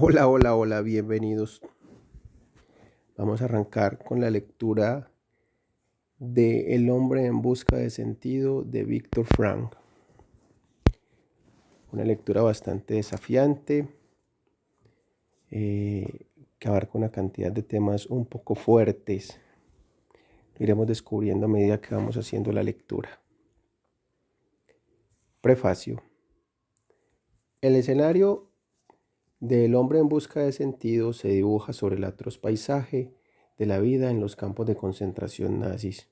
Hola, hola, hola, bienvenidos. Vamos a arrancar con la lectura de El hombre en busca de sentido de Viktor Frankl. Una lectura bastante desafiante que abarca una cantidad de temas un poco fuertes. Lo iremos descubriendo a medida que vamos haciendo la lectura. Prefacio. El escenario del hombre en busca de sentido se dibuja sobre el atroz paisaje de la vida en los campos de concentración nazis.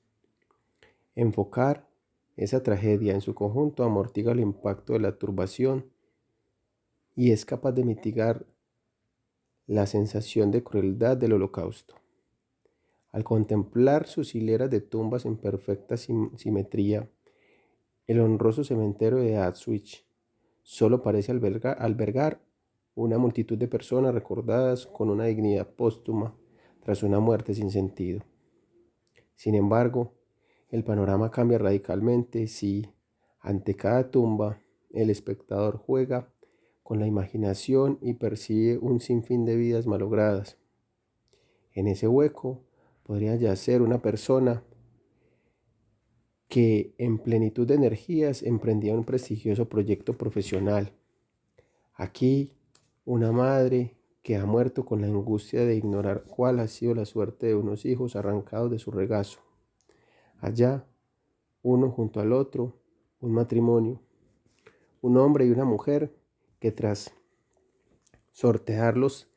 Enfocar esa tragedia en su conjunto amortigua el impacto de la turbación y es capaz de mitigar la sensación de crueldad del holocausto. Al contemplar sus hileras de tumbas en perfecta simetría, el honroso cementerio de Auschwitz solo parece albergar una multitud de personas recordadas con una dignidad póstuma tras una muerte sin sentido. Sin embargo, el panorama cambia radicalmente si, ante cada tumba, el espectador juega con la imaginación y percibe un sinfín de vidas malogradas. En ese hueco podría yacer una persona que, en plenitud de energías, emprendía un prestigioso proyecto profesional. Aquí, una madre que ha muerto con la angustia de ignorar cuál ha sido la suerte de unos hijos arrancados de su regazo. Allá, uno junto al otro, un matrimonio, un hombre y una mujer que tras sortear los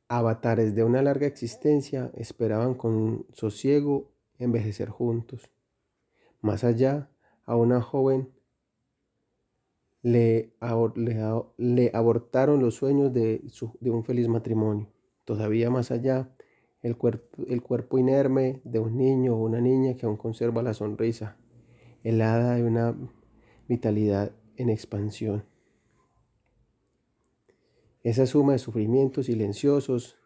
avatares de una larga existencia esperaban con sosiego envejecer juntos. Más allá, a una joven le abortaron los sueños de un feliz matrimonio. Todavía más allá, el cuerpo inerme de un niño o una niña que aún conserva la sonrisa, helada de una vitalidad en expansión. Esa suma de sufrimientos silenciosos,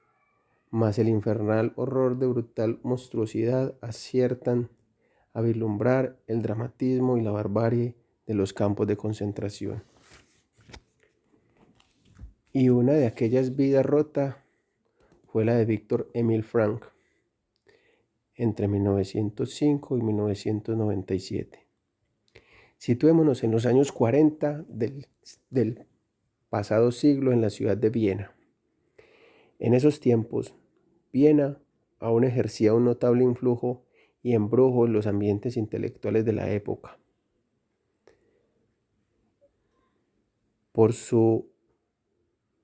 más el infernal horror de brutal monstruosidad, aciertan a vislumbrar el dramatismo y la barbarie de los campos de concentración. Y una de aquellas vidas rota fue la de Viktor Emil Frankl, entre 1905 y 1997. Situémonos en los años 40 del pasado siglo en la ciudad de Viena. En esos tiempos, Viena aún ejercía un notable influjo y embrujo en los ambientes intelectuales de la época. Por su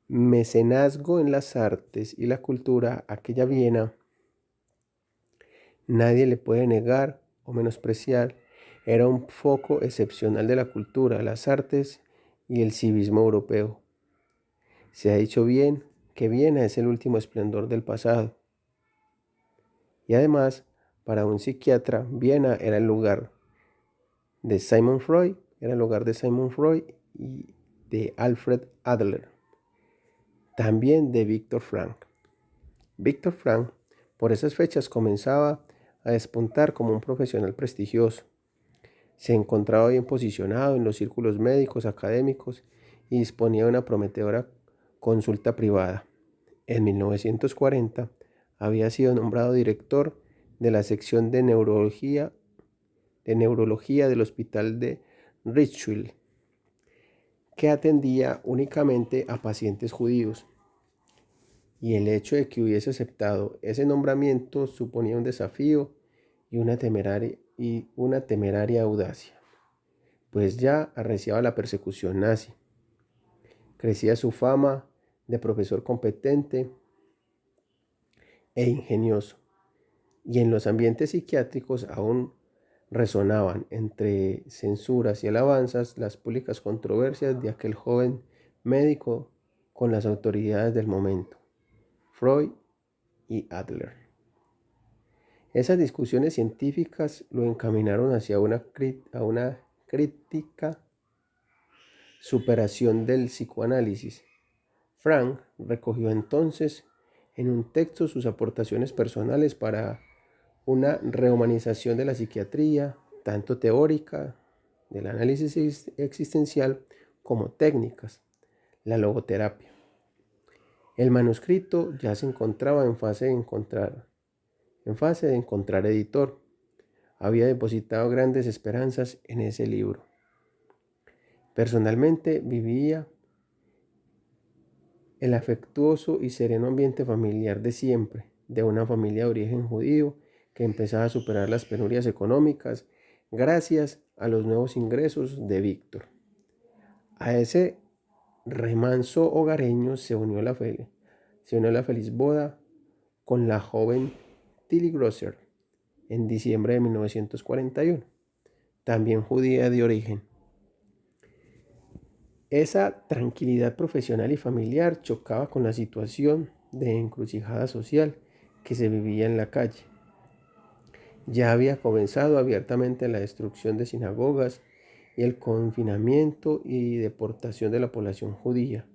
mecenazgo en las artes y la cultura, aquella Viena, nadie le puede negar o menospreciar, era un foco excepcional de la cultura, las artes y el civismo europeo. Se ha dicho bien que Viena es el último esplendor del pasado. Y además, para un psiquiatra, Viena era el lugar de Sigmund Freud, y de Alfred Adler, también de Viktor Frankl. Viktor Frankl, por esas fechas, comenzaba a despuntar como un profesional prestigioso. Se encontraba bien posicionado en los círculos médicos, académicos y disponía de una prometedora consulta privada. En 1940 había sido nombrado director de la sección de neurología del Hospital de Richfield, que atendía únicamente a pacientes judíos. Y el hecho de que hubiese aceptado ese nombramiento suponía un desafío y una temeraria audacia, pues ya arreciaba la persecución nazi. Crecía su fama de profesor competente e ingenioso, y en los ambientes psiquiátricos aún resonaban entre censuras y alabanzas las públicas controversias de aquel joven médico con las autoridades del momento, Freud y Adler. Esas discusiones científicas lo encaminaron hacia una crítica superación del psicoanálisis. Frank recogió entonces en un texto sus aportaciones personales para una rehumanización de la psiquiatría, tanto teórica, del análisis existencial, como técnicas, la logoterapia. El manuscrito ya se encontraba en fase de encontrar editor. Había depositado grandes esperanzas en ese libro. Personalmente vivía el afectuoso y sereno ambiente familiar de siempre, de una familia de origen judío que empezaba a superar las penurias económicas gracias a los nuevos ingresos de Víctor. A ese remanso hogareño se unió la feliz boda con la joven Tilly Grosser en diciembre de 1941, también judía de origen. Esa tranquilidad profesional y familiar chocaba con la situación de encrucijada social que se vivía en la calle. Ya había comenzado abiertamente la destrucción de sinagogas y el confinamiento y deportación de la población judía,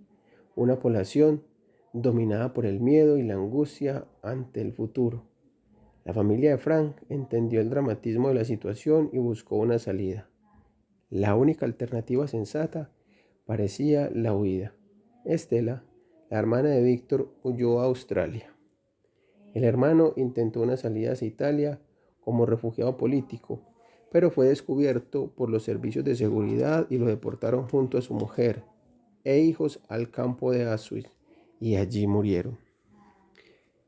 una población dominada por el miedo y la angustia ante el futuro. La familia de Frank entendió el dramatismo de la situación y buscó una salida. La única alternativa sensata parecía la huida. Estela, la hermana de Víctor, huyó a Australia. El hermano intentó una salida hacia Italia como refugiado político, pero fue descubierto por los servicios de seguridad y lo deportaron junto a su mujer e hijos al campo de Auschwitz y allí murieron.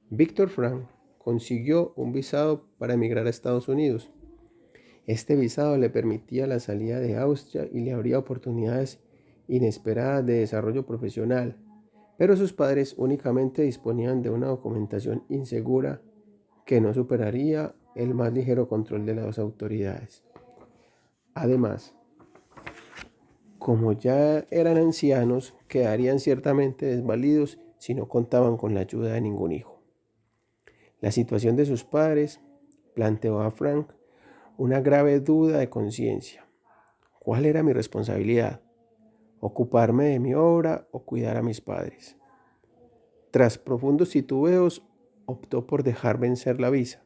Víctor Frank consiguió un visado para emigrar a Estados Unidos. Este visado le permitía la salida de Austria y le abría oportunidades inesperadas de desarrollo profesional, pero sus padres únicamente disponían de una documentación insegura que no superaría el más ligero control de las autoridades. Además, como ya eran ancianos, quedarían ciertamente desvalidos si no contaban con la ayuda de ningún hijo. La situación de sus padres planteó a Frank una grave duda de conciencia. ¿Cuál era mi responsabilidad? ¿Ocuparme de mi obra o cuidar a mis padres? Tras profundos titubeos, optó por dejar vencer la visa.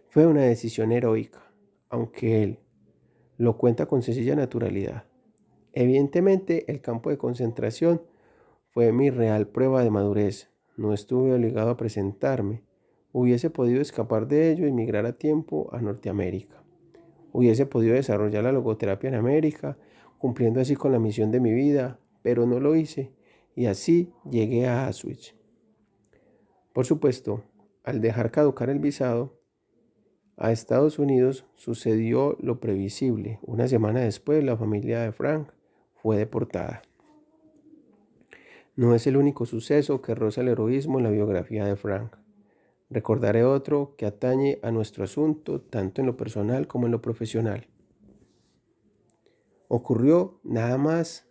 Fue una decisión heroica, aunque él lo cuenta con sencilla naturalidad. Evidentemente, el campo de concentración fue mi real prueba de madurez. No estuve obligado a presentarme. Hubiese podido escapar de ello y migrar a tiempo a Norteamérica. Hubiese podido desarrollar la logoterapia en América, cumpliendo así con la misión de mi vida, pero no lo hice y así llegué a Auschwitz. Por supuesto, al dejar caducar el visado a Estados Unidos sucedió lo previsible. Una semana después, la familia de Frank fue deportada. No es el único suceso que roza el heroísmo en la biografía de Frank. Recordaré otro que atañe a nuestro asunto tanto en lo personal como en lo profesional. Ocurrió nada más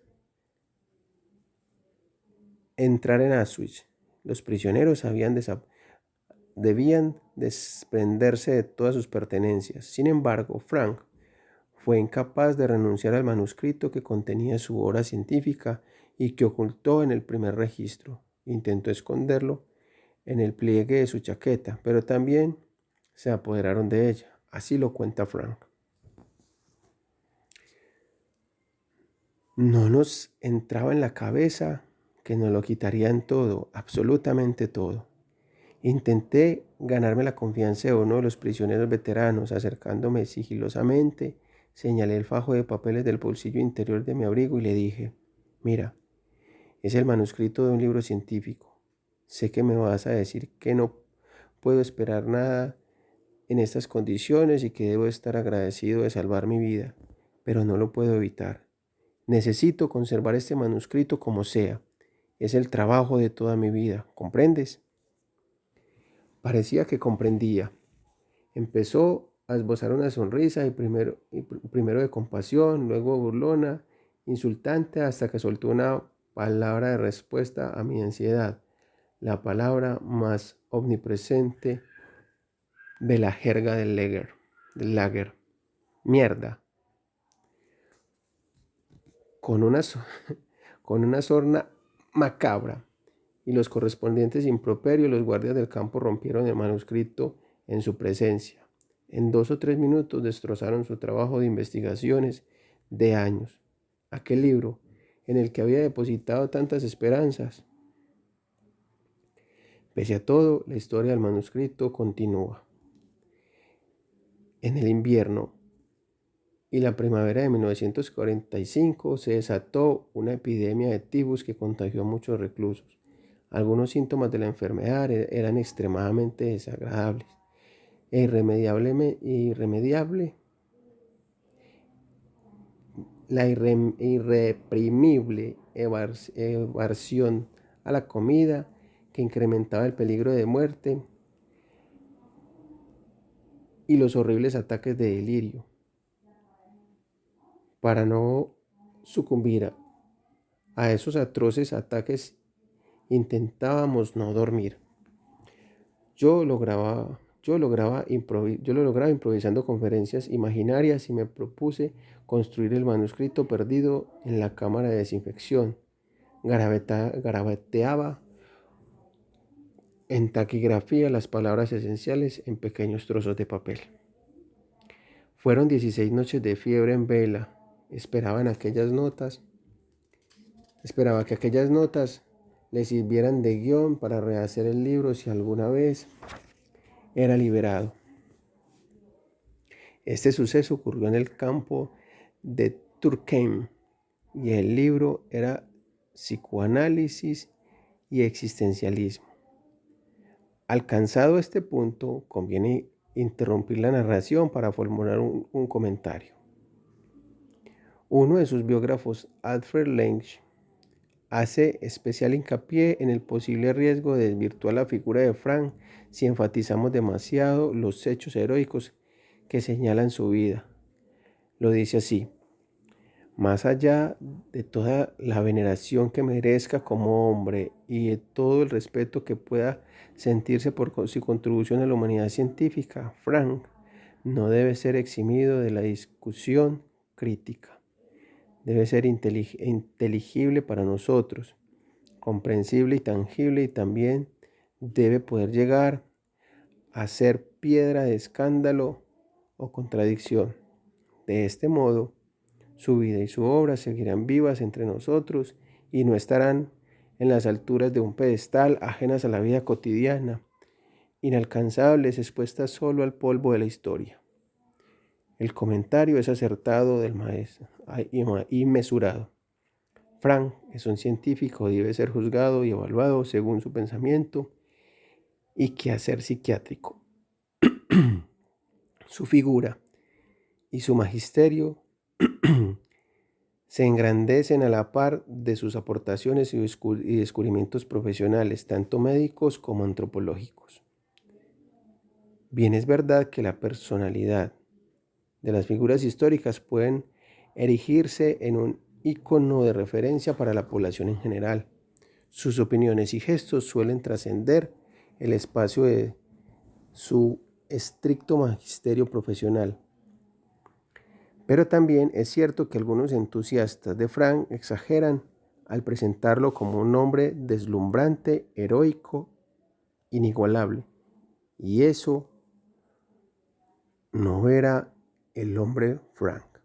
entrar en Auschwitz. Los prisioneros debían desprenderse de todas sus pertenencias. Sin embargo, Frank fue incapaz de renunciar al manuscrito que contenía su obra científica y que ocultó en el primer registro. Intentó esconderlo en el pliegue de su chaqueta, pero también se apoderaron de ella. Así lo cuenta Frank. No nos entraba en la cabeza que nos lo quitarían todo, absolutamente todo. Intenté ganarme la confianza de uno de los prisioneros veteranos. Acercándome sigilosamente, señalé el fajo de papeles del bolsillo interior de mi abrigo y le dije: mira, es el manuscrito de un libro científico. Sé que me vas a decir que no puedo esperar nada en estas condiciones y que debo estar agradecido de salvar mi vida, pero no lo puedo evitar. Necesito conservar este manuscrito como sea. Es el trabajo de toda mi vida, ¿comprendes? Parecía que comprendía. Empezó a esbozar una sonrisa primero de compasión, luego burlona, insultante, hasta que soltó una palabra de respuesta a mi ansiedad, la palabra más omnipresente de la jerga del lager. Mierda. Con una, con una sorna macabra y los correspondientes improperios, los guardias del campo rompieron el manuscrito en su presencia. En 2 o 3 minutos destrozaron su trabajo de investigaciones de años. Aquel libro en el que había depositado tantas esperanzas Pese a todo, la historia del manuscrito continúa. En el invierno y la primavera de 1945 se desató una epidemia de tifus que contagió a muchos reclusos. Algunos síntomas de la enfermedad eran extremadamente desagradables e irremediable. La irreprimible evasión a la comida que incrementaba el peligro de muerte y los horribles ataques de delirio. Para no sucumbir a esos atroces ataques intentábamos no dormir. Yo lo lograba improvisando conferencias imaginarias y me propuse construir el manuscrito perdido en la cámara de desinfección. Garabateaba en taquigrafía las palabras esenciales en pequeños trozos de papel. Fueron 16 noches de fiebre en vela. Esperaba que aquellas notas le sirvieran de guión para rehacer el libro si alguna vez era liberado. Este suceso ocurrió en el campo de Turkheim y el libro era Psicoanálisis y Existencialismo. Alcanzado este punto, conviene interrumpir la narración para formular un comentario. Uno de sus biógrafos, Alfred Lensch, hace especial hincapié en el posible riesgo de desvirtuar la figura de Frank si enfatizamos demasiado los hechos heroicos que señalan su vida. Lo dice así: más allá de toda la veneración que merezca como hombre y de todo el respeto que pueda sentirse por su contribución a la humanidad científica, Frank no debe ser eximido de la discusión crítica. Debe ser inteligible para nosotros, comprensible y tangible, y también debe poder llegar a ser piedra de escándalo o contradicción. De este modo, su vida y su obra seguirán vivas entre nosotros y no estarán en las alturas de un pedestal, ajenas a la vida cotidiana, inalcanzables, expuestas solo al polvo de la historia. El comentario es acertado del maestro y mesurado. Frank es un científico y debe ser juzgado y evaluado según su pensamiento y quehacer psiquiátrico. Su figura y su magisterio se engrandecen a la par de sus aportaciones y descubrimientos profesionales, tanto médicos como antropológicos. Bien es verdad que la personalidad de las figuras históricas pueden erigirse en un icono de referencia para la población en general. Sus opiniones y gestos suelen trascender el espacio de su estricto magisterio profesional. Pero también es cierto que algunos entusiastas de Frank exageran al presentarlo como un hombre deslumbrante, heroico, inigualable. Y eso no era el hombre Frank.